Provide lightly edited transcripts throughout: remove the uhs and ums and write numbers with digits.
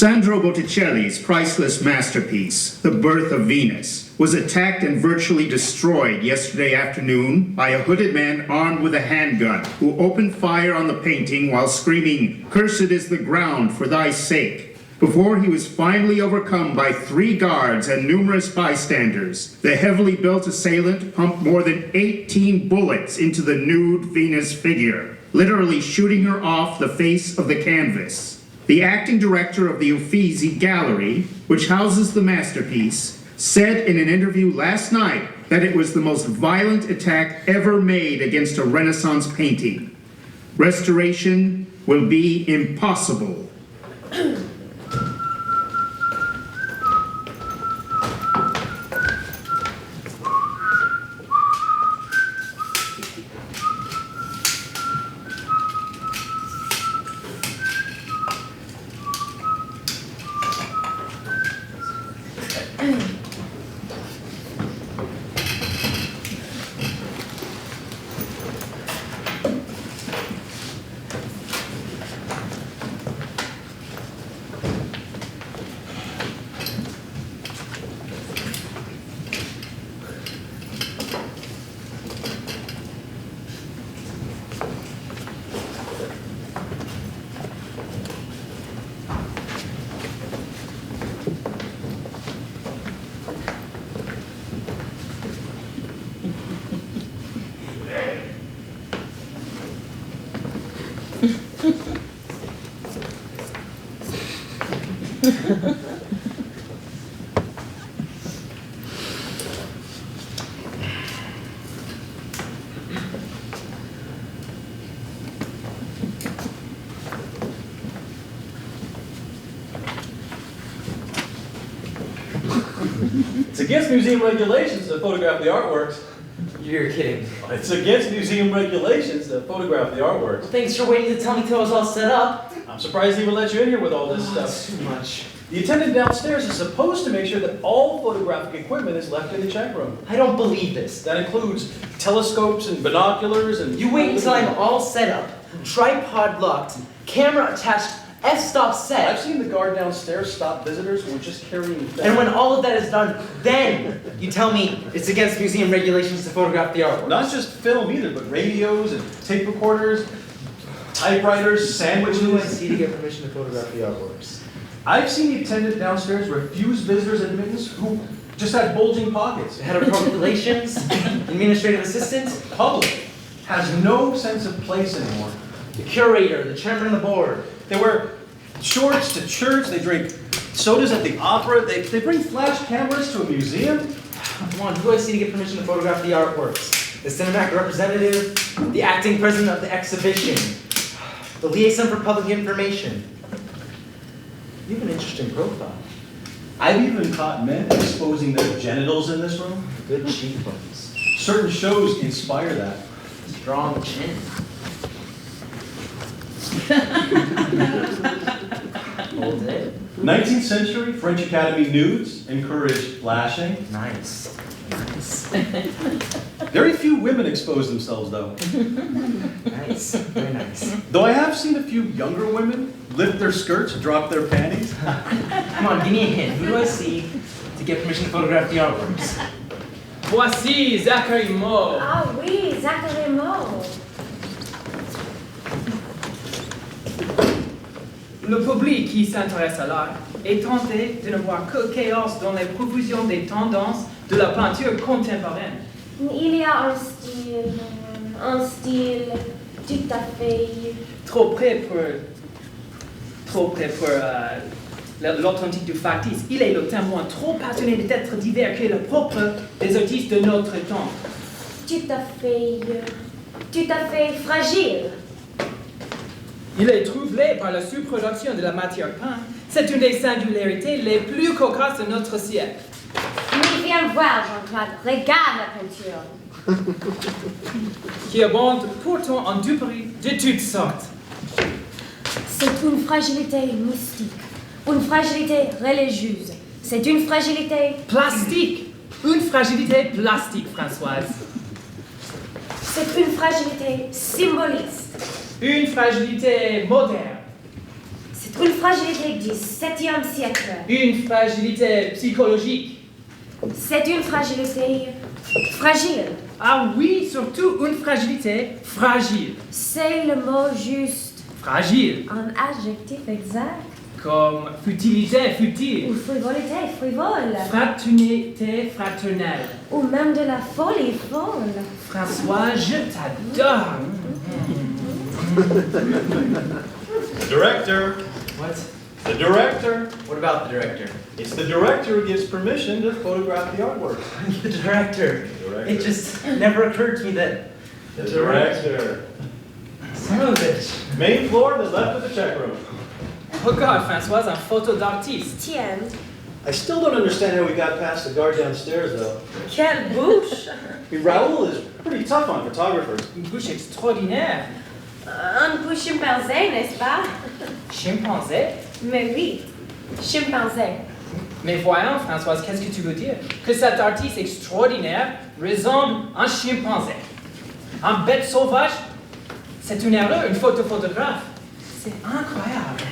Sandro Botticelli's priceless masterpiece, The Birth of Venus, was attacked and virtually destroyed yesterday afternoon by a hooded man armed with a handgun who opened fire on the painting while screaming, "Cursed is the ground for thy sake," before he was finally overcome by 3 guards and numerous bystanders. The heavily built assailant pumped more than 18 bullets into the nude Venus figure, literally shooting her off the face of the canvas. The acting director of the Uffizi Gallery, which houses the masterpiece, said in an interview last night that it was the most violent attack ever made against a Renaissance painting. Restoration will be impossible. It's against museum regulations to photograph the artworks. You're kidding. It's against museum regulations to photograph the artworks. Well, thanks for waiting to tell me till I was all set up. I'm surprised they even let you in here with all this stuff. That's too much. The attendant downstairs is supposed to make sure that all photographic equipment is left in the check room. I don't believe this. That includes telescopes and binoculars and... You wait until I'm all set up, tripod locked, camera attached, f-stop set. I've seen the guard downstairs stop visitors who were just carrying film. And when all of that is done, then you tell me it's against museum regulations to photograph the artwork. Not just film either, but radios and tape recorders, typewriters, sandwiches. Who do I see to get permission to photograph the artworks? I've seen the attendant downstairs refuse visitors admittance who just had bulging pockets. The head of public relations, administrative assistant, Public has no sense of place anymore. the curator, the chairman of the board. They wear shorts to church, they drink sodas at the opera, they bring flash cameras to a museum. Come on, who do I see to get permission to photograph the artworks? The cinematic representative, the acting president of the exhibition, the liaison for public information. You have an interesting profile. I've even caught men exposing their genitals in this room. Good cheekbones. Certain shows inspire that. Strong chin. Hold it. 19th century French Academy nudes encourage flashing. Nice. Nice. Very few women expose themselves though. Nice. Very nice. Though I have seen a few younger women lift their skirts, drop their panties. Come on, give me a hint. Who do I see to get permission to photograph the artworks? Voici Zachary Moore. Ah oui, Zachary Moore. Le public qui s'intéresse à l'art est tenté de ne voir que chaos dans les profusions des tendances de la peinture contemporaine. Il y a un style tout à fait... Trop près pour l'authentique du factice. Il est le témoin trop passionné d'être divers que le propre des artistes de notre temps. Tout à fait fragile. Il est troublé par la surproduction de la matière peinte. C'est une des singularités les plus cocasses de notre siècle. Mais viens voir, Jean-Claude, regarde la peinture. Qui abonde pourtant en duperies de toutes sortes. C'est une fragilité mystique, une fragilité religieuse. C'est une fragilité... Plastique. Une fragilité plastique, Françoise. C'est une fragilité symboliste. Une fragilité moderne. C'est Une fragilité du 7e siècle. Une fragilité psychologique. C'est une fragilité fragile. Ah oui, surtout une fragilité fragile. C'est le mot juste. Fragile, Un adjectif exact. comme futilité, futile. Ou frivolité, frivole. Fraternité, fraternelle. Ou même de la folie folle. François, je t'adore. The director. What? The director. What about the director? It's the director who gives permission to photograph the artwork. The director. It just never occurred to me that The director. Son of a bitch. Main floor, the left of the check room. Regarde, Françoise, un photo d'artiste. Tiens, I still don't understand how we got past the guard downstairs, though. quelle bouche! I mean, Raoul is pretty tough on photographers. Une bouche extraordinaire. Un peu chimpanzé, n'est-ce pas? Chimpanzé. Mais oui, chimpanzé. Mais voyons, Françoise, qu'est-ce que tu veux dire? Que cet artiste extraordinaire ressemble à un chimpanzé. Un bête sauvage? C'est une erreur, une faute de photographe. C'est incroyable.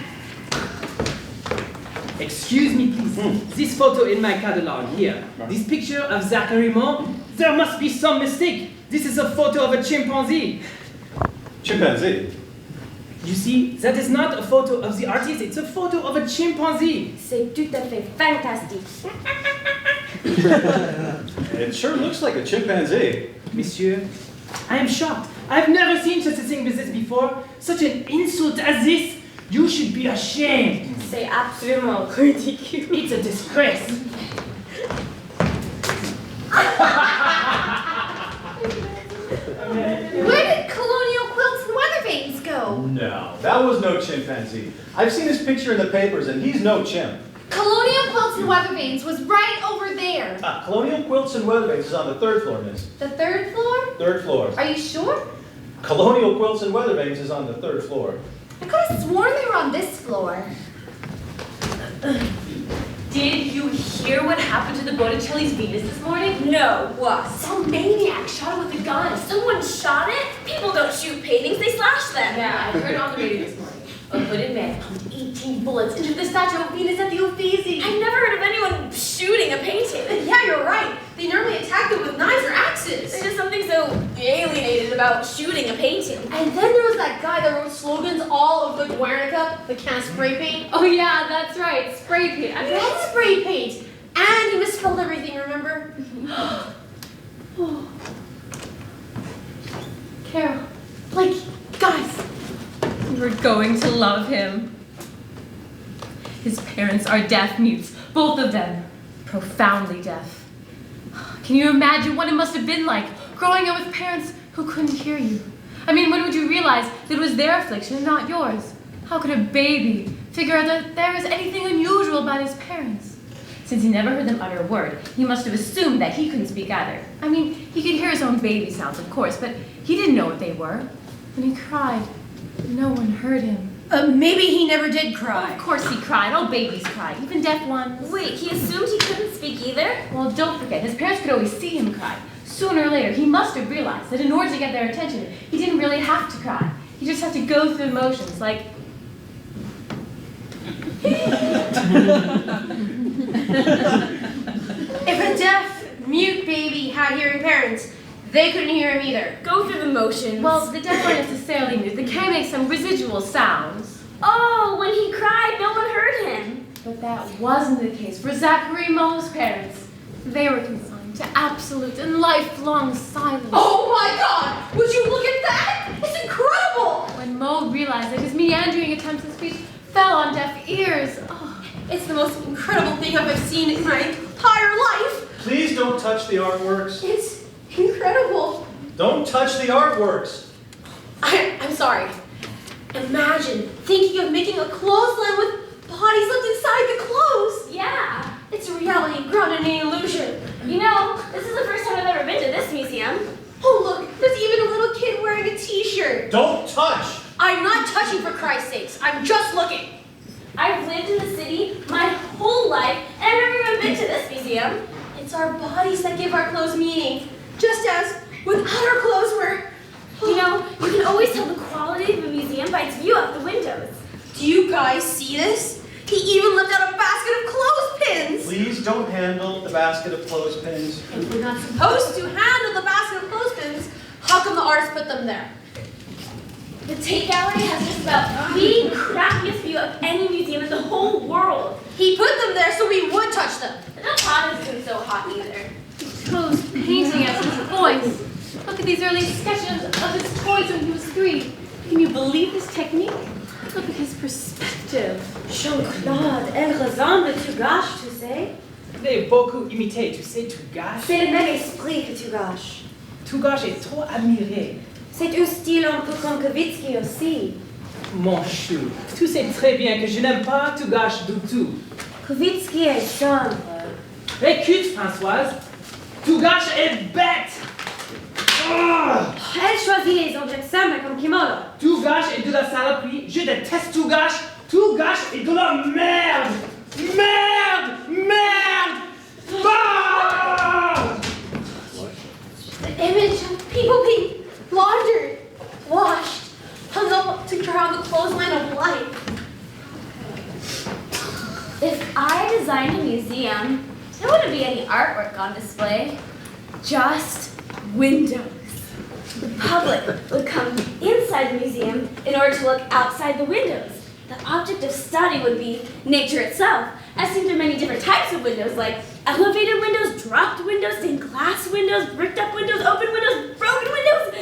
Excuse me, please. This photo in my catalog here. This picture of Zachary Moe, there must be some mistake. This is a photo of a chimpanzee. Chimpanzee. You see, that is not a photo of the artist, it's a photo of a chimpanzee. C'est tout à fait fantastique. It sure looks like a chimpanzee. Monsieur, I am shocked. I've never seen such a thing as this before. Such an insult as this. You should be ashamed. C'est absolument ridicule. It's a disgrace. Where did colonial quilts and weather vanes go? No, that was no chimpanzee. I've seen his picture in the papers, and he's no chimp. Colonial quilts and weather vanes was right over there. Colonial Quilts and Weathervanes is on the 3rd floor, miss. The 3rd floor? 3rd floor. Are you sure? Colonial Quilts and Weathervanes is on the 3rd floor. I could have sworn they were on this floor. Did you hear what happened to the Botticelli's Venus this morning? No, what? Some maniac shot it with a gun. Someone shot it? People don't shoot paintings, they slash them. Yeah, I heard on the radio this morning. A hooded man pumped 18 bullets into the statue of Venus at the Uffizi. I've never heard of anyone shooting a painting. Yeah, you're right. They normally attack them with knives or axes. There's just something so alienated about shooting a painting. And then there was that guy that wrote slogans all over the Guernica, the can of spray paint. Oh yeah, that's right. Spray paint. He had spray paint. And he misspelled everything, remember? Carol. Like, guys, You're going to love him. His parents are deaf mutes, both of them. Profoundly deaf. Can you imagine what it must have been like growing up with parents who couldn't hear you? I mean, when would you realize that it was their affliction and not yours? How could a baby figure out that there was anything unusual about his parents? Since he never heard them utter a word, he must have assumed that he couldn't speak either. I mean, he could hear his own baby sounds, of course, but he didn't know what they were. When he cried, no one heard him. maybe he never did cry. Of course he cried. All babies cry, even deaf ones. Wait, he assumed he couldn't speak either? Well, don't forget, his parents could always see him cry. Sooner or later, he must have realized that in order to get their attention, he didn't really have to cry. He just had to go through the motions, like... If a deaf, mute baby had hearing parents, they couldn't hear him either. Go through the motions. Well, the deaf aren't necessarily mute. They can make some residual sounds. Oh, when he cried, no one heard him. But that wasn't the case for Zachary Moe's parents. They were consigned to absolute and lifelong silence. Oh my God! Would you look at that? It's incredible! When Moe realized that his meandering attempts at speech fell on deaf ears. Oh. It's the most incredible thing I've ever seen in my entire life. Please don't touch the artworks. It's incredible. Don't touch the artworks. I'm sorry. Imagine thinking of making a clothesline with bodies left inside the clothes. Yeah. It's a reality grounded in an illusion. You know, this is the first time I've ever been to this museum. Oh look, there's even a little kid wearing a t-shirt. Don't touch. I'm not touching for Christ's sakes. I'm just looking. I've lived in the city my whole life, and I've never even been to this museum. It's our bodies that give our clothes meaning. Just as without our clothes we're... You know, you can always tell the quality of a museum by its view out the windows. Do Do you guys see this? He even left out a basket of clothespins! Please don't handle the basket of clothespins. If we're not supposed to handle the basket of clothespins, how come the artist put them there? The Tate Gallery has just about the crappiest view of any museum in the whole world. He put them there so we would touch them. The pot isn't so hot either. Toes painting as his voice. Look at these early sketches of his toys when he was 3. Can you believe this technique? Look at his perspective. Jean-Claude, elle ressemble tu gâches, tu sais? Je l'ai beaucoup imité, tu sais, tu gâches. C'est le même esprit que tu gâches. Tu gâches est trop admiré. C'est un style un peu comme Kavitsky aussi. Mon chou, tu sais très bien que je n'aime pas tu gâches du tout. Kavitsky est sombre. Écoute, Françoise, tu gâches est bête. Ah! Elle choisit les objets simples comme Kimono. Tout gâche est de la saloperie. Je déteste tout gâche. Tout gâche est de la merde. Merde! Merde! Ah! The image of people being laundered, washed, hung up to dry on the clothesline of life. If I designed a museum, there wouldn't be any artwork on display. Just windows. The public would come inside the museum in order to look outside the windows. The object of study would be nature itself, as seen through many different types of windows, like elevated windows, dropped windows, stained glass windows, bricked up windows, open windows, broken windows,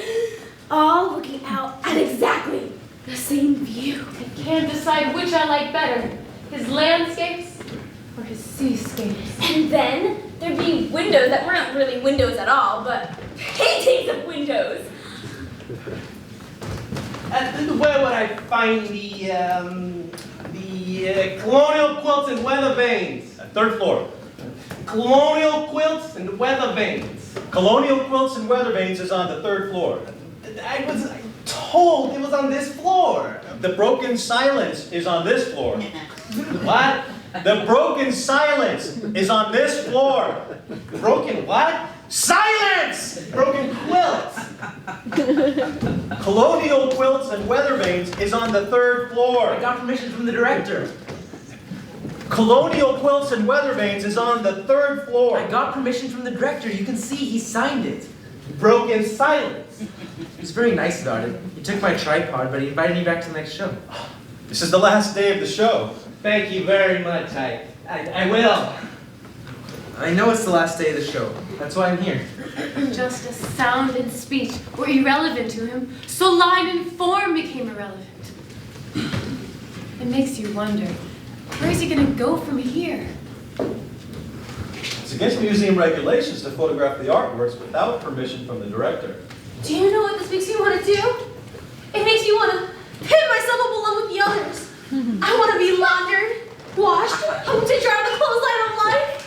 all looking out at exactly the same view. I can't decide which I like better, his landscapes or his seascapes. And then there'd be windows that weren't really windows at all, but paintings of windows. Where would I find the colonial quilts and weather vanes? Third floor. Colonial quilts and weather vanes. Colonial quilts and weather vanes is on the 3rd floor. I was told it was on this floor. The broken silence is on this floor. What? The broken silence is on this floor. Broken what? Silence! Broken quilts. Colonial quilts and weather vanes is on the 3rd floor. I got permission from the director. Colonial quilts and weather vanes is on the 3rd floor. I got permission from the director. You can see he signed it. Broken silence. He was very nice about it. He took my tripod, but he invited me back to the next show. This is the last day of the show. Thank you very much. I will. I know it's the last day of the show. That's why I'm here. Just as sound and speech were irrelevant to him, so line and form became irrelevant. It makes you wonder, where is he going to go from here? It's against museum regulations to photograph the artworks without permission from the director. Do you know what this makes me want to do? It makes me want to pin myself up along with the others. I want to be laundered, washed, hung to dry on the clothesline of life.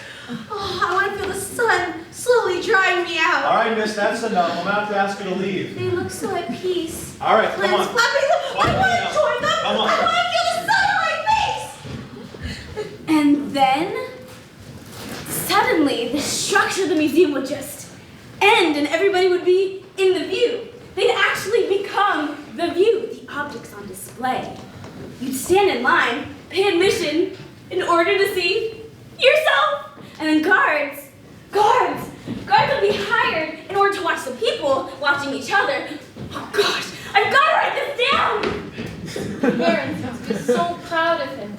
Oh, I want to feel the sun slowly drying me out. All right, miss, that's enough. I'm going to have to ask you to leave. They look so at peace. All right, come Plants on. flapping. I want to join them. Come on. I want to feel the sun on my face. And then, suddenly, the structure of the museum would just end and everybody would be in the view. They'd actually become the view, the objects on display. You'd stand in line, pay admission, in order to see yourself. And then guards would be hired in order to watch the people watching each other. Oh gosh, I've got to write this down! Parents must be so proud of him.